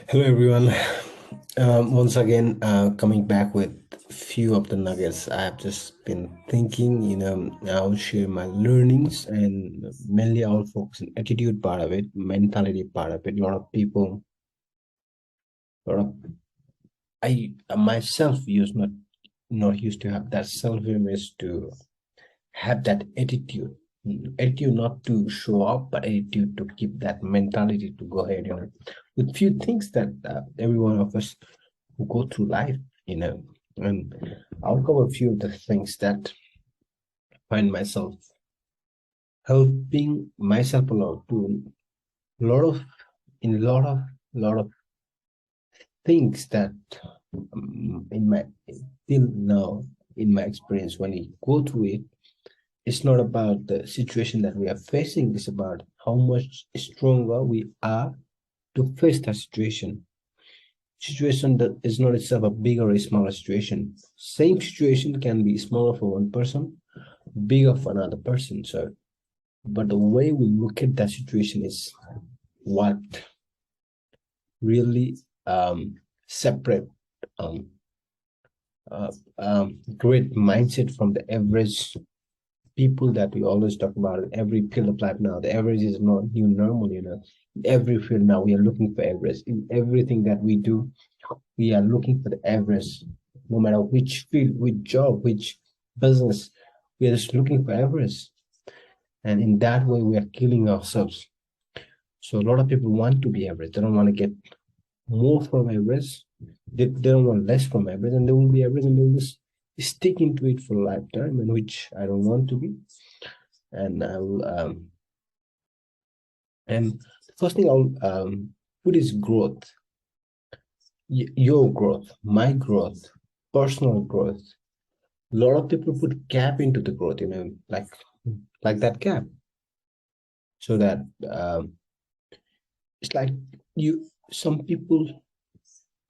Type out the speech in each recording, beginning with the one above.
Hello everyone. Once again, coming back with few of the nuggets. I have just been thinking. I'll share my learnings, and mainly I'll focus on attitude part of it, mentality part of it. A lot of people, a lot of I myself used not used to have that self-image to have that attitude not to show up, but attitude to keep that mentality to go ahead. With few things that every one of us who go through life, and I'll cover a few of the things that find myself helping myself a lot to lot of in lot of things that in my till now in my experience when you go through it, it's not about the situation that we are facing, it's about how much stronger we are to face that situation that is not itself a big or a smaller situation. Same situation can be smaller for one person, bigger for another person. So, but the way we look at that situation is what really separate um, great mindset from the average people that we always talk about in every field of life now. The average is not new normal. In every field now, we are looking for average. In everything that we do, we are looking for the average. No matter which field, which job, which business, we are just looking for average. And in that way, we are killing ourselves. So a lot of people want to be average. They don't want to get more from average. They don't want less from average, and they will be average, and they will just stick into it for a lifetime, and which I don't want to be. And I will and the first thing I'll put is growth. Your growth, my growth, personal growth. A lot of people put cap into the growth, like that cap, so that it's like you. Some people,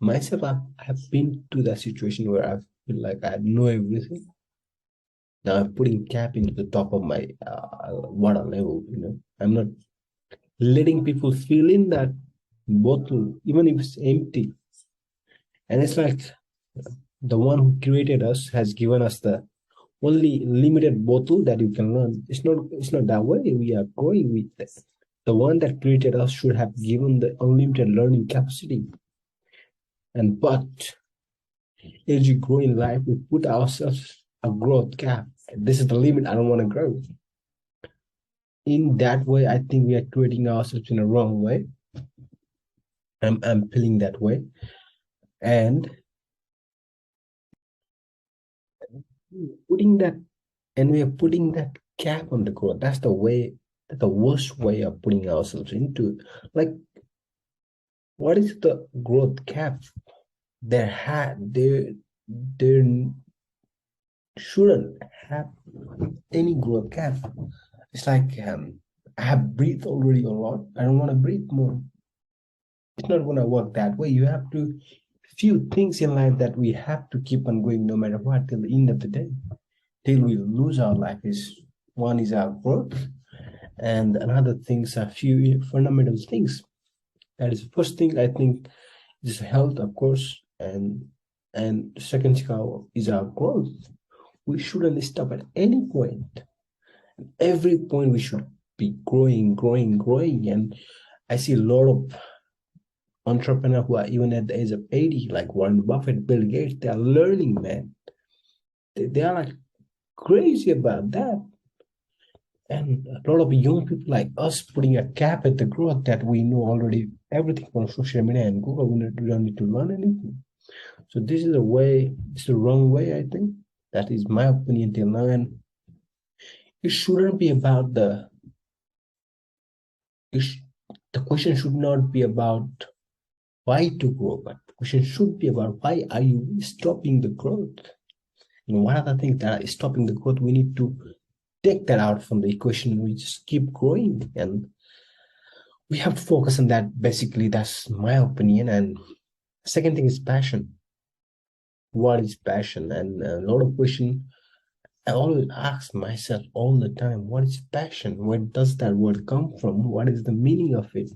myself, I have been to that situation where I feel like I know everything. Now I'm putting cap into the top of my water level. I'm not letting people fill in that bottle, even if it's empty. And it's like the one who created us has given us the only limited bottle that you can learn. It's not that way. We are growing with it. The one that created us should have given the unlimited learning capacity. And but as you grow in life, we put ourselves a growth cap. This is the limit. I don't want to grow. In that way, I think we are creating ourselves in a wrong way. I'm feeling that way. And putting that and we are putting that cap on the growth. That's the worst way of putting ourselves into. Like, what is the growth cap? There shouldn't have any growth cap. It's like I have breathed already a lot. I don't want to breathe more. It's not gonna work that way. You have to few things in life that we have to keep on going no matter what till the end of the day, till we lose our life. Is one is our growth, and another things are few fundamental things. That is the first thing I think is health, of course, and second thing is our growth. We shouldn't stop at any point. Every point we should be growing, growing, growing. And I see a lot of entrepreneurs who are even at the age of 80, like Warren Buffett, Bill Gates, they are learning, man. They are like crazy about that. And a lot of young people like us putting a cap at the growth that we know already everything from social media and Google. We don't need to learn anything. So this is it's the wrong way, I think. That is my opinion till now. And it shouldn't be about the question should not be about why to grow, but the question should be about why are you stopping the growth? And what are the things that are stopping the growth? We need to take that out from the equation. We just keep growing, and we have to focus on that. Basically, that's my opinion. And second thing is passion. What is passion? And a lot of question I always ask myself all the time, what is passion? Where does that word come from? What is the meaning of it?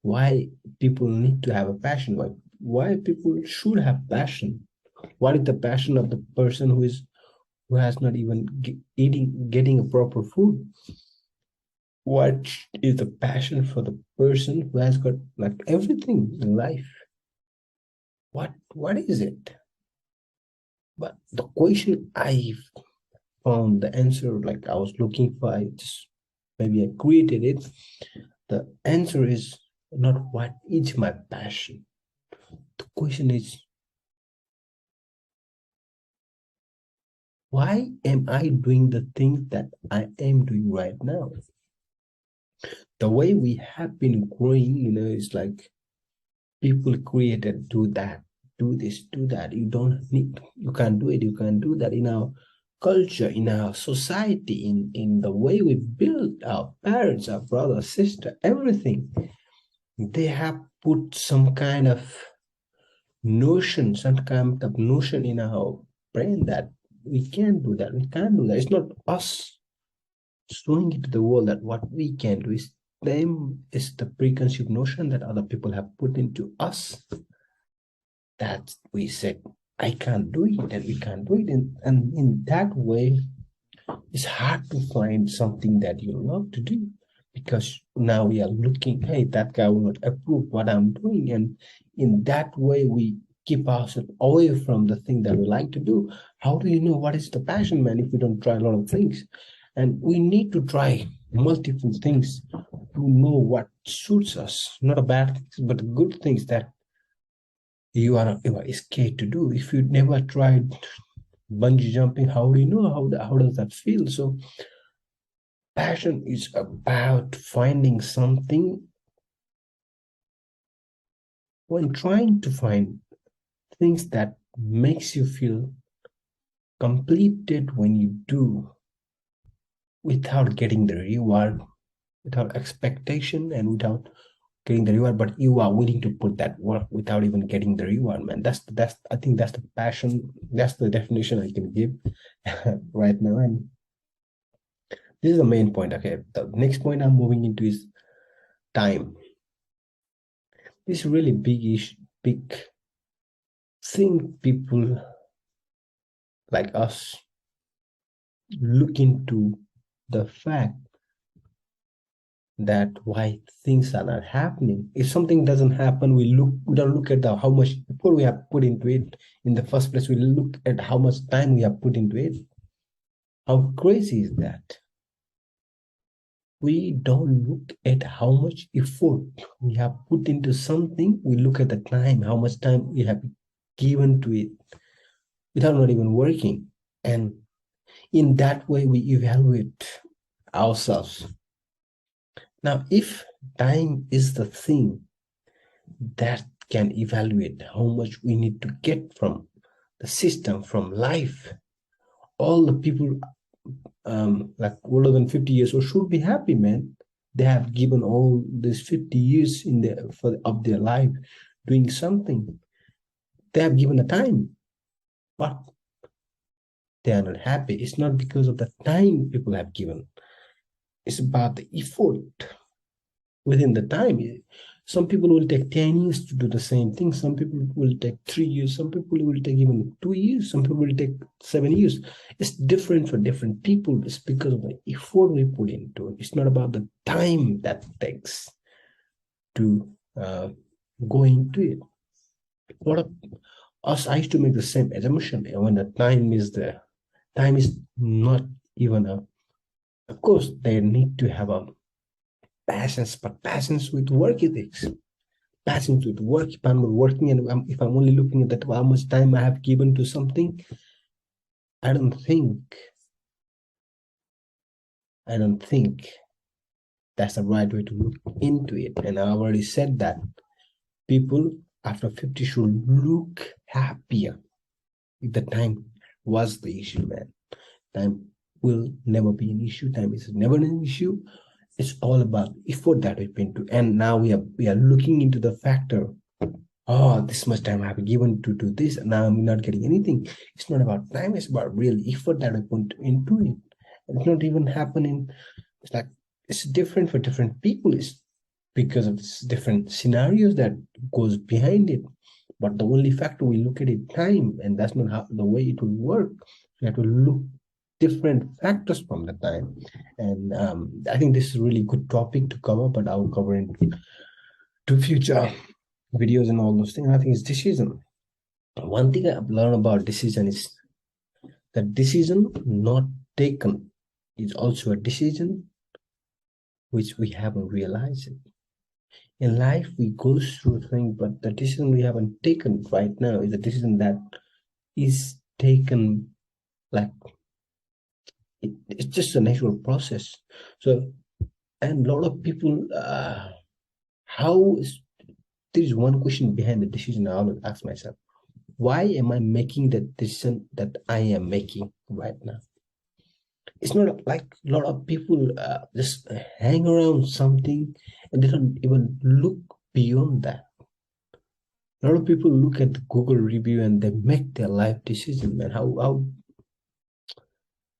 why people need to have a passion, why people should have passion. What is the passion of the person who has not even getting a proper food? What is the passion for the person who has got like everything in life? What is it? But the question I found the answer, like I was looking for, I just maybe I created it. The answer is not what is my passion. The question is, why am I doing the things that I am doing right now? The way we have been growing, it's like people created do that, do this, do that. You can't do it, you can't do that. In our culture, in our society, in the way we build our parents, our brother, sister, everything, they have put some kind of notion in our brain that we can't do that, we can't do that. It's not us showing it to the world that what we can do is them, is the preconceived notion that other people have put into us, that we said I can't do it and we can't do it. And in that way, it's hard to find something that you love to do, because now we are looking, hey, that guy will not approve what I'm doing. And in that way, we keep ourselves away from the thing that we like to do. How do you know what is the passion, man, if we don't try a lot of things? And we need to try multiple things to know what suits us, not a bad things, but good things that you are scared to do. If you never tried bungee jumping, how do you know how does that feel? So passion is about finding something. When trying to find things that makes you feel completed when you do, without getting the reward, without expectation, and without getting the reward, but you are willing to put that work without even getting the reward, man. That's I think that's the passion. That's the definition I can give right now. And this is the main point. Okay, the next point I'm moving into is time. This really big thing people like us look into, the fact that why things are not happening. If something doesn't happen, we don't look at how much effort we have put into it in the first place. We look at how much time we have put into it. How crazy is that? We don't look at how much effort we have put into something. We look at the time, how much time we have given to it without not even working. And in that way, we evaluate ourselves. Now, if time is the thing that can evaluate how much we need to get from the system, from life, all the people like older than 50 years old should be happy, man. They have given all these 50 years of their life doing something. They have given the time, but they are not happy. It's not because of the time people have given. It's about the effort within the time. Some people will take 10 years to do the same thing. Some people will take 3 years. Some people will take even 2 years. Some people will take 7 years. It's different for different people. It's because of the effort we put into it. It's not about the time that takes to go into it. What of us, I used to make the same assumption when the time is there. Time is not even of course, they need to have a passions, but passions with work ethics. Passions with work. If I'm working and if I'm only looking at that, how much time I have given to something, I don't think that's the right way to look into it. And I already said that people after 50 should look happier. If the time was the issue, man. Time will never be an issue. Time is never an issue. It's all about effort that we put into. And now we are looking into the factor. Oh, this much time I have given to do this, and now I'm not getting anything. It's not about time, it's about real effort that I put into it. It's not even happening. It's like it's different for different people. because of different scenarios that goes behind it. But the only factor we look at it time, and that's not how the way it will work. We have to look different factors from the time. And I think this is a really good topic to cover, but I'll cover in to future videos and all those things. I think it's decision. One thing I've learned about decision is that decision not taken is also a decision which we haven't realized it. In life, we go through things, but the decision we haven't taken right now is a decision that is taken like it's just a natural process. So, and a lot of people, how is there is one question behind the decision I always ask myself: why am I making the decision that I am making right now? It's not like a lot of people just hang around something and they don't even look beyond that. A lot of people look at the Google review and they make their life decision, man.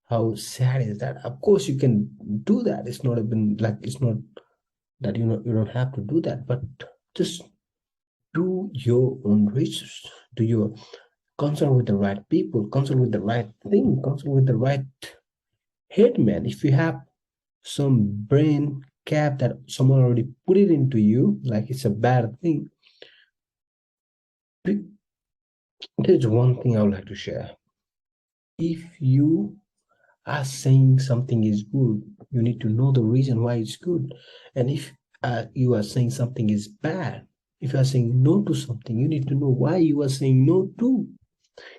How sad is that? Of course, you can do that. It's not even like it's not that you don't have to do that, but just do your own research. Do your consult with the right people, consult with the right thing, consult with the right head, man. If you have some brain cap that someone already put it into you, like it's a bad thing. There's one thing I would like to share. If you are saying something is good, you need to know the reason why it's good. And if you are saying something is bad, if you are saying no to something, you need to know why you are saying no to.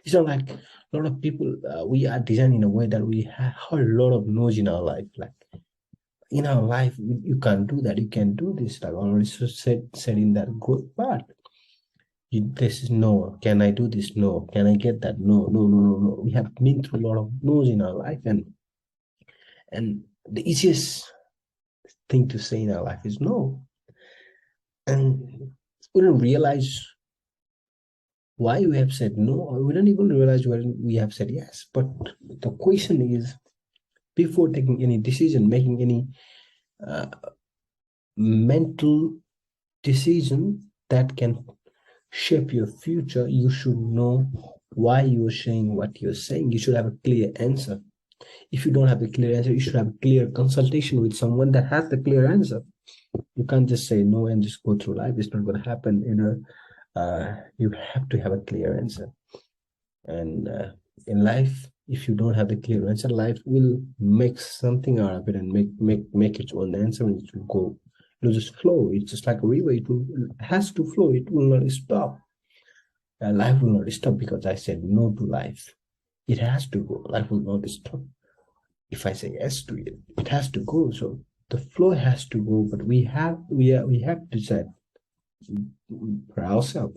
It's not like a lot of people, we are designed in a way that we have a lot of no's in our life. Like in our life, you can't do that, you can't do this. Like I already said in that good part. This is no. Can I do this? No. Can I get that? No, no, no, no, no. We have been through a lot of no's in our life, and the easiest thing to say in our life is no. And we don't realize why we have said no, or we don't even realize why we have said yes. But the question is, before taking any decision, making any mental decision that can shape your future, you should know why you're saying what you're saying. You should have a clear answer. If you don't have a clear answer, you should have a clear consultation with someone that has the clear answer. You can't just say no and just go through life. It's not going to happen. You have to have a clear answer. And in life, if you don't have the clear answer, life will make something out of it and make its own answer, and it will go. It will just flow. It's just like a river. It has to flow. It will not stop. Life will not stop because I said no to life. It has to go. Life will not stop. If I say yes to it, it has to go. So the flow has to go, but we have to decide for ourselves.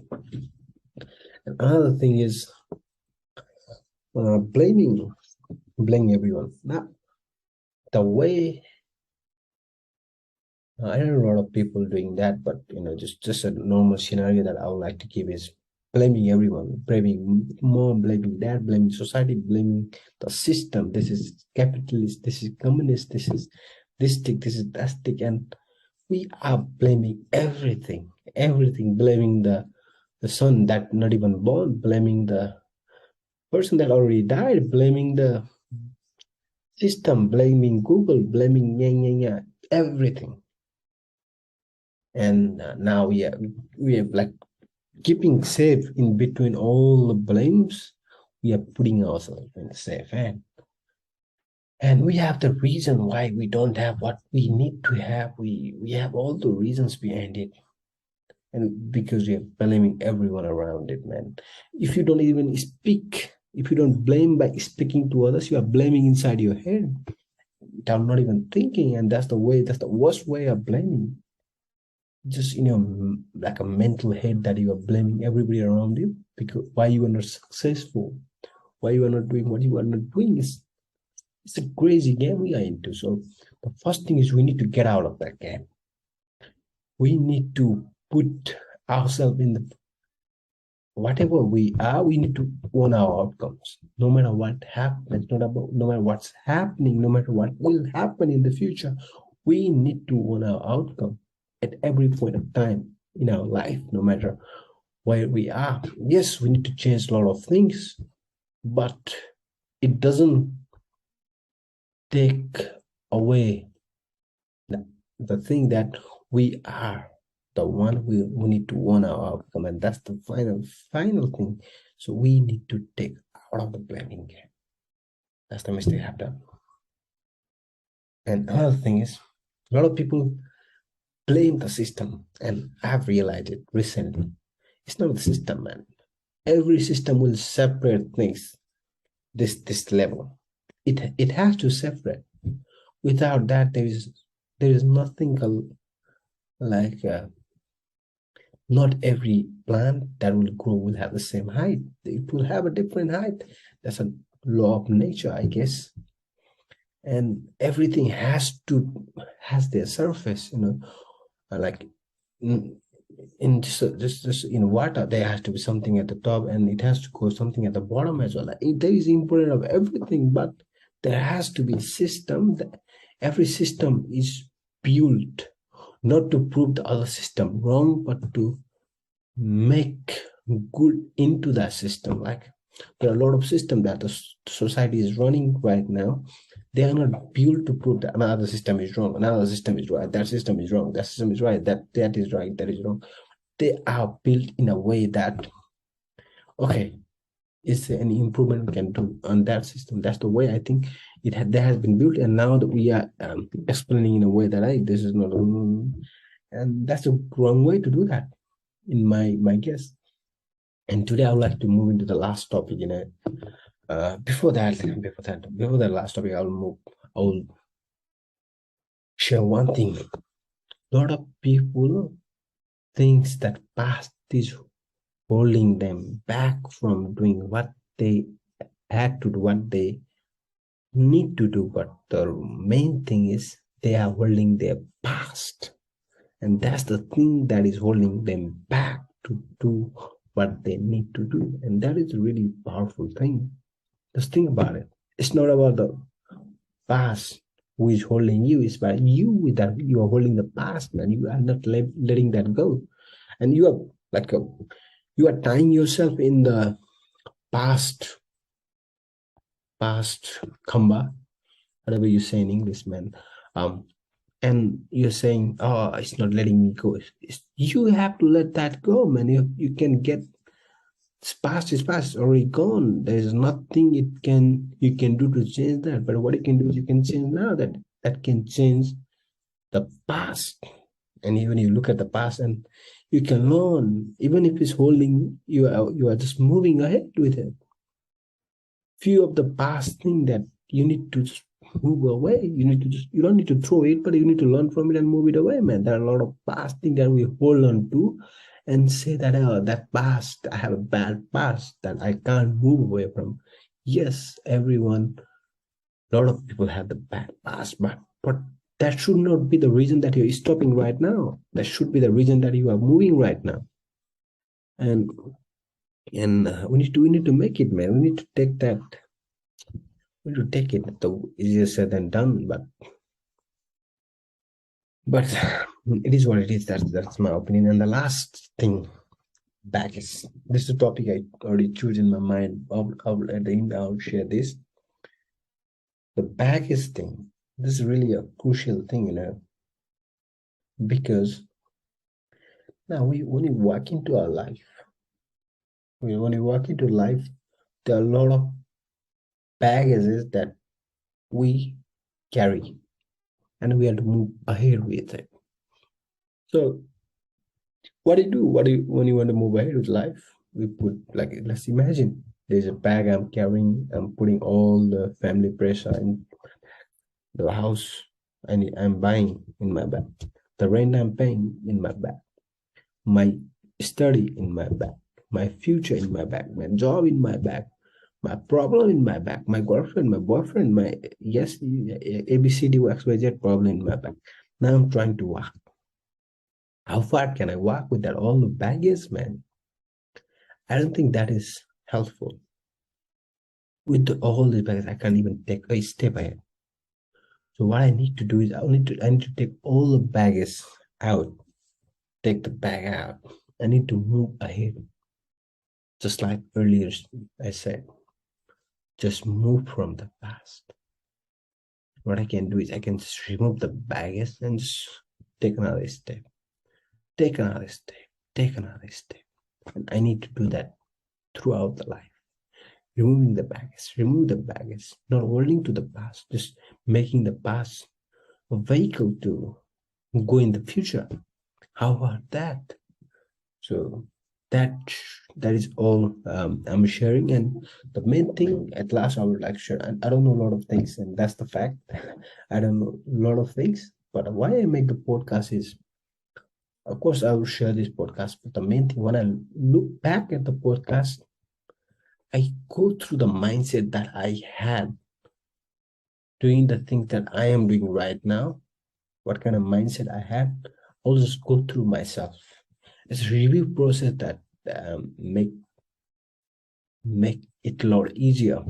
And another thing is blaming everyone. Now, the way I know a lot of people doing that, but just a normal scenario that I would like to give is blaming everyone, blaming mom, blaming dad, blaming society, blaming the system. This is capitalist, this is communist, this is this stick, this is that stick, and we are blaming everything, blaming the son that not even born, blaming the person that already died, blaming the system, blaming Google, blaming everything. And now we have like keeping safe in between all the blames. We are putting ourselves in a safe hand. And we have the reason why we don't have what we need to have. We have all the reasons behind it. And because we are blaming everyone around it, man. If you don't even speak, if you don't blame by speaking to others, you are blaming inside your head without not even thinking. And that's the worst way of blaming. Just in your like a mental head that you are blaming everybody around you because why you are not successful, why you are not doing what you are not doing. It's a crazy game we are into. So the first thing is we need to get out of that game. We need to put ourselves in the whatever we are, we need to own our outcomes. No matter what happens, no matter what's happening, no matter what will happen in the future, we need to own our outcome. at every point of time in our life, no matter where we are. Yes, we need to change a lot of things, but it doesn't take away the thing that we are the one we need to want our outcome, and that's the final thing. So we need to take out of the blaming game. That's the mistake I've done. And another thing is, a lot of people blame the system, and I've realized it recently. It's not the system, man. Every system will separate things this level. It has to separate. Without that, there is nothing like not every plant that will grow will have the same height. It will have a different height. That's a law of nature, I guess. And everything has their surface, like in just in water, there has to be something at the top, and it has to go something at the bottom as well. There is important of everything, but there has to be a system. That every system is built not to prove the other system wrong, but to make good into that system. Like there are a lot of systems that the society is running right now. They are not built to prove that another system is wrong, another system is right, that system is wrong, that system is right, that is right, that is wrong. They are built in a way that, okay, is there any improvement we can do on that system? That's the way I think that has been built, and now that we are explaining in a way that this is not, and that's the wrong way to do that, in my guess. And today I would like to move into the last topic. Before that last topic, I'll share one thing. A lot of people thinks that past is holding them back from doing what they had to do, what they need to do. But the main thing is they are holding their past, and that's the thing that is holding them back to do what they need to do. And that is a really powerful thing. Just think about it. It's not about the past who is holding you, it's about you with that. You are holding the past, man. You are not letting that go. And you are you are tying yourself in the past kamba, whatever you say in English, man. And you're saying, oh, it's not letting me go. You have to let that go, man. You can get it's past, it's already gone. There's nothing you can do to change that. But what you can do is you can change now. That can change the past. And even you look at the past, and you can learn, even if it's holding you are just moving ahead with it. Few of the past thing that you need to just move away. You don't need to throw it, but you need to learn from it and move it away, man. There are a lot of past things that we hold on to and say that, oh, that past, I have a bad past that I can't move away from. Yes, everyone, a lot of people have the bad past, but that should not be the reason that you're stopping right now. That should be the reason that you are moving right now. And we need to make it, man. We need to take that. We need to take it. The easier said than done, but it is what it is. That's my opinion. And the last thing, baggage. This is a topic I already choose in my mind. At the end, I'll share this. The baggage thing. This is really a crucial thing, because now when you walk into our life, when you walk into life, there are a lot of baggages that we carry, and we have to move ahead with it. So what do you do? When you want to move ahead with life? We put, like, let's imagine there's a bag I'm carrying. I'm putting all the family pressure in the house, and I'm buying in my bag. The rent I'm paying in my bag. My study in my bag. My future in my bag. My job in my bag. My problem in my bag. My girlfriend, my boyfriend, my ABCD XYZ problem in my bag. Now I'm trying to walk. How far can I walk with that all the baggage, man? I don't think that is helpful. With all the baggage, I can't even take a step ahead. So what I need to do is I need to take all the baggage out. take the bag out. I need to move ahead. Just like earlier I said, just move from the past. What I can do is I can just remove the baggage and just take another step, take another step, take another step. And I need to do that throughout the life. Removing the baggage, remove the baggage, not holding to the past, just making the past a vehicle to go in the future. How about that? So that that is all I'm sharing. And the main thing at last I would like to share, and I don't know a lot of things, and that's the fact. I don't know a lot of things, but why I make the podcast is, of course, I will share this podcast. But the main thing, when I look back at the podcast, I go through the mindset that I had doing the things that I am doing right now. What kind of mindset I had, I'll just go through myself. It's a review process that make it a lot easier,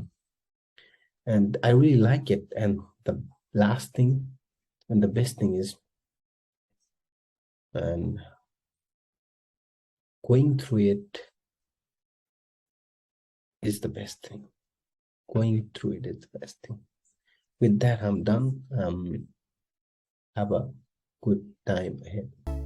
and I really like it. And the last thing and the best thing is, and going through it is the best thing. Going through it is the best thing. With that, I'm done. Have a good time ahead.